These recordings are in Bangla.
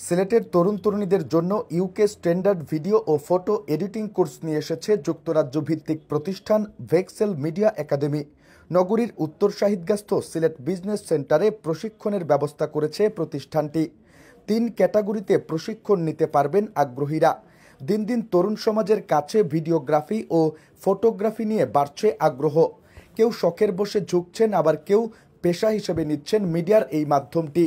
সিলেটের তরুণ-তরুণীদের জন্য ইউকে স্ট্যান্ডার্ড ভিডিও ও ফটো এডিটিং কোর্স নিয়ে এসেছে যুক্তরাজ্য ভিত্তিক প্রতিষ্ঠান ভেক্সেল মিডিয়া একাডেমি। নগরীর উত্তর শাহিদগাস্থ সিলেট বিজনেস সেন্টারে প্রশিক্ষণের ব্যবস্থা করেছে প্রতিষ্ঠানটি। ৩ ক্যাটাগরিতে প্রশিক্ষণ নিতে পারবেন আগ্রহীরা। দিন দিন তরুণ সমাজের কাছে ভিডিওগ্রাফি ও ফটোগ্রাফি নিয়ে বাড়ছে আগ্রহ। কেউ শখের বসে ঝুঁকছেন, আবার কেউ পেশা হিসেবে নিচ্ছেন মিডিয়ার এই মাধ্যমটি।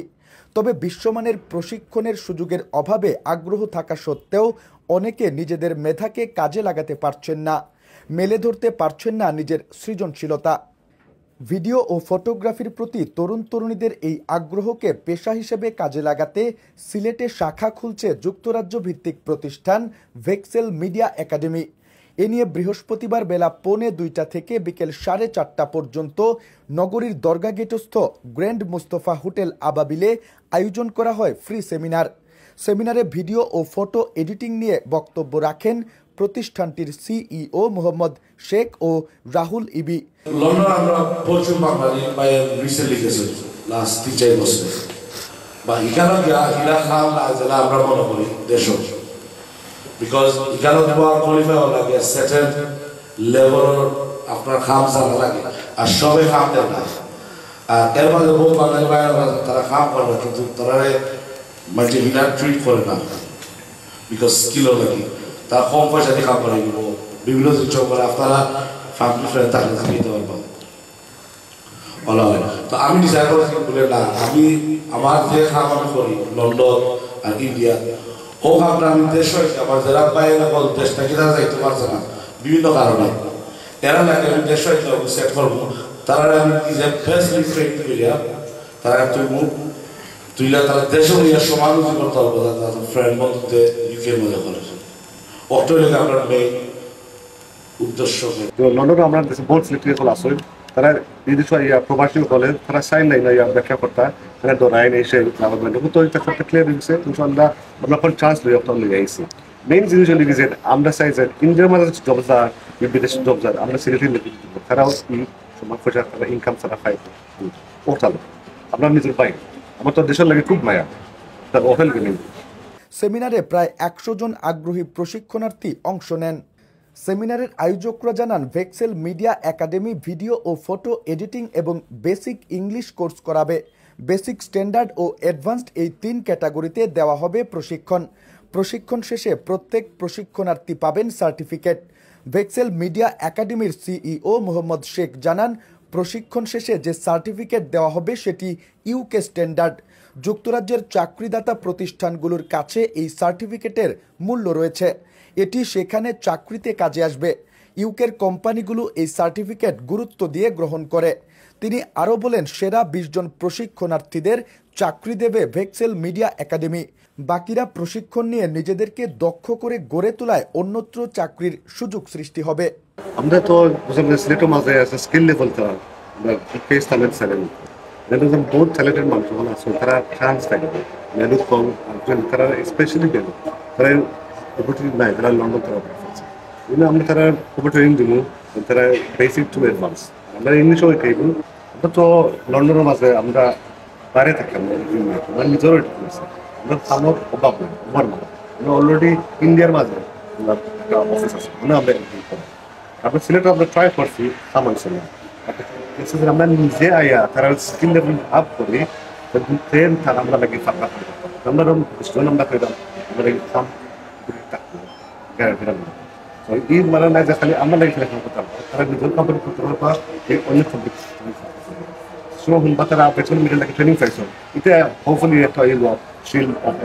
তবে বিশ্বমানের প্রশিক্ষণের সুযোগের অভাবে আগ্রহ থাকা সত্ত্বেও অনেকে নিজেদের মেধাকে কাজে লাগাতে পারছেন না, মেলে ধরতে পারছেন না নিজের সৃজনশীলতা। ভিডিও ও ফটোগ্রাফির প্রতি তরুণ তরুণীদের এই আগ্রহকে পেশা হিসেবে কাজে লাগাতে সিলেটে শাখা খুলছে যুক্তরাজ্য ভিত্তিক প্রতিষ্ঠান ভেক্সেল মিডিয়া একাডেমি। এ নিয়ে বৃহস্পতিবার বেলা 2:45 থেকে বিকেল 4:30 পর্যন্ত নগরীর দরগা গেটস্থ গ্র্যান্ড মুস্তফা হোটেল আবাবিলে আয়োজন করা হয় ফ্রি সেমিনারে ভিডিও ও ফটো এডিটিং নিয়ে বক্তব্য রাখেন প্রতিষ্ঠানটির সিইও মোহাম্মদ শেখ ও রাহুল ইবি। লন্ডন আমরা প্রচুর বাঙালি রিসেন্টলি গেছি লাস্ট 3-4 বছর, বা এখানে ইরা খাওয়া না যেটা আমরা মনে করি দেশ, বিকজ এখানে তোমার কোয়ালিফাই হওয়া লাগে সেটেল লেভেল, আপনার খাম জানা লাগে, আর সবাই খাম দেয় না। আর এর মাঝে বহু বাঙালি বাইরে তারা খাম করে না, কিন্তু তারা মানে ইনার ট্রিট করে না, বিকজ স্কিলও লাগে, তারা কম পয়সা দিয়ে খাম করে বিভিন্ন জিনিস করে। আপনারা ফ্যামিলি ফ্রেন্ড থাকলে দিতে পারবেন বলা হয়। তো আমি ডিসাইড করেছি বলে না, আমি আমার যে খাম আমি করি লন্ডন আর ইন্ডিয়া, ও খামটা আমি দেশ হয়েছে আমার যারা বাইরে বল দেশটাকে তারা যাইতে পারছে না বিভিন্ন কারণে, এরা লাগে আমি দেশ হয়েছে সেট করবো, তারা আমি নিজের ফেসলি ট্রেন করিয়া তারা তুইলা তারা দেশে হইয়া সমান করতে হবে, তাদের ফ্রেন্ড বন্ধুতে ইউকের মধ্যে করেছে। অস্ট্রেলিয়া আপনার মেইন উদ্দেশ্য লন্ডনে আমরা বহুত সিলেক্টিভ আসল, তারা নির্দিষ্ট প্রবাসী হলে তারা সাইন লাইন ব্যাখ্যা করতে তারা দৌড়ায় এসে তো এটা সবটা ক্লিয়ার দিচ্ছে। ইনশাআল্লাহ আমরা কোন চান্স লই আপনার লই আইছি। মেইন জিনিস হল যে আমরা চাই যে ইন্ডিয়ার মাঝে জবদার বিদেশি জবদার আমরা সিলেক্টিভ লিখে দিব, তারাও সমান পয়সা তারা ইনকাম ছাড়া পাই ওটাল আমরা নিজের পাই। আমার তো দেশের লাগে খুব মায়া, তার ওটাল নেই। সেমিনারে প্রায় 100 জন আগ্রহী প্রশিক্ষণার্থী অংশ নেন। সেমিনারের আয়োজকরা জানান, ভেক্সেল মিডিয়া একাডেমি ভিডিও ও ফটো এডিটিং এবং বেসিক ইংলিশ কোর্স করাবে। বেসিক, স্ট্যান্ডার্ড ও অ্যাডভান্সড এই 3 ক্যাটাগরিতে দেওয়া হবে প্রশিক্ষণ শেষে প্রত্যেক প্রশিক্ষণার্থী পাবেন সার্টিফিকেট। ভেক্সেল মিডিয়া একাডেমির সিইও মোহাম্মদ শেখ জানান, প্রশিক্ষণ শেষে যে সার্টিফিকেট দেওয়া হবে সেটি ইউকে স্ট্যান্ডার্ড। যুক্তরাজ্যের চাকরিদাতা প্রতিষ্ঠানগুলোর কাছে এই সার্টিফিকেটের মূল্য রয়েছে, এটি সেখানে চাকরিতে কাজে আসবে। ইউকের কোম্পানিগুলো এই সার্টিফিকেট গুরুত্ব দিয়ে গ্রহণ করে। তিনি আরও বলেন, সেরা 20 জন প্রশিক্ষণার্থীদের চাকরি দেবে ভেক্সেল মিডিয়া একাডেমি। বাকিরা প্রশিক্ষণ নিয়ে নিজেদেরকে দক্ষ করে গড়ে তোলায় অন্যত্র চাকরির সুযোগ সৃষ্টি হবে। আমরা তো সিলেটের মাঝে আছে স্কিল লেভেল ফেস ট্যালেন্ট স্যালেন্ট বহুত ট্যালেন্টেড মানুষ আছে, তারা চান্স থাকবে মেহনত কম, তারা স্পেশালি তারা অপরচুনিটি নাই, তারা লন্ডন তারা প্রেফারেন্স আমরা তারা ট্রেনিং দিব, তারা বেসিক টু অ্যাডভান্স আমরা ইংলিশও খাইব। আমরা তো লন্ডনের মাঝে আমরা বাইরে থাকি, আমরা নিজেরও আমরা কামত অভাব নেই, আমার মনে আমরা অলরেডি ইন্ডিয়ার মাঝে একটা অফিস আছে, মানে আমরা আপনার সিলেটে আমরা ট্রাই করছি সামাইছে না, আমরা নিজে আয়া তারা স্কিল লেভেল আপ করি, ট্রেন তারা আমরা লাগে ফাঁকা করি, আমরা আমরা পেলাম আমরা কাম এই মানে না যে খালি আমরা লাগে খেলা করতে পারবো, তারা নিজের কোম্পানি করতে পারবো, এই অনেক কোম্পানি তারা পেছনে মিডিয়াটাকে ট্রেনিং পাইছো, এটা হোপফুলি একটা শিল অফ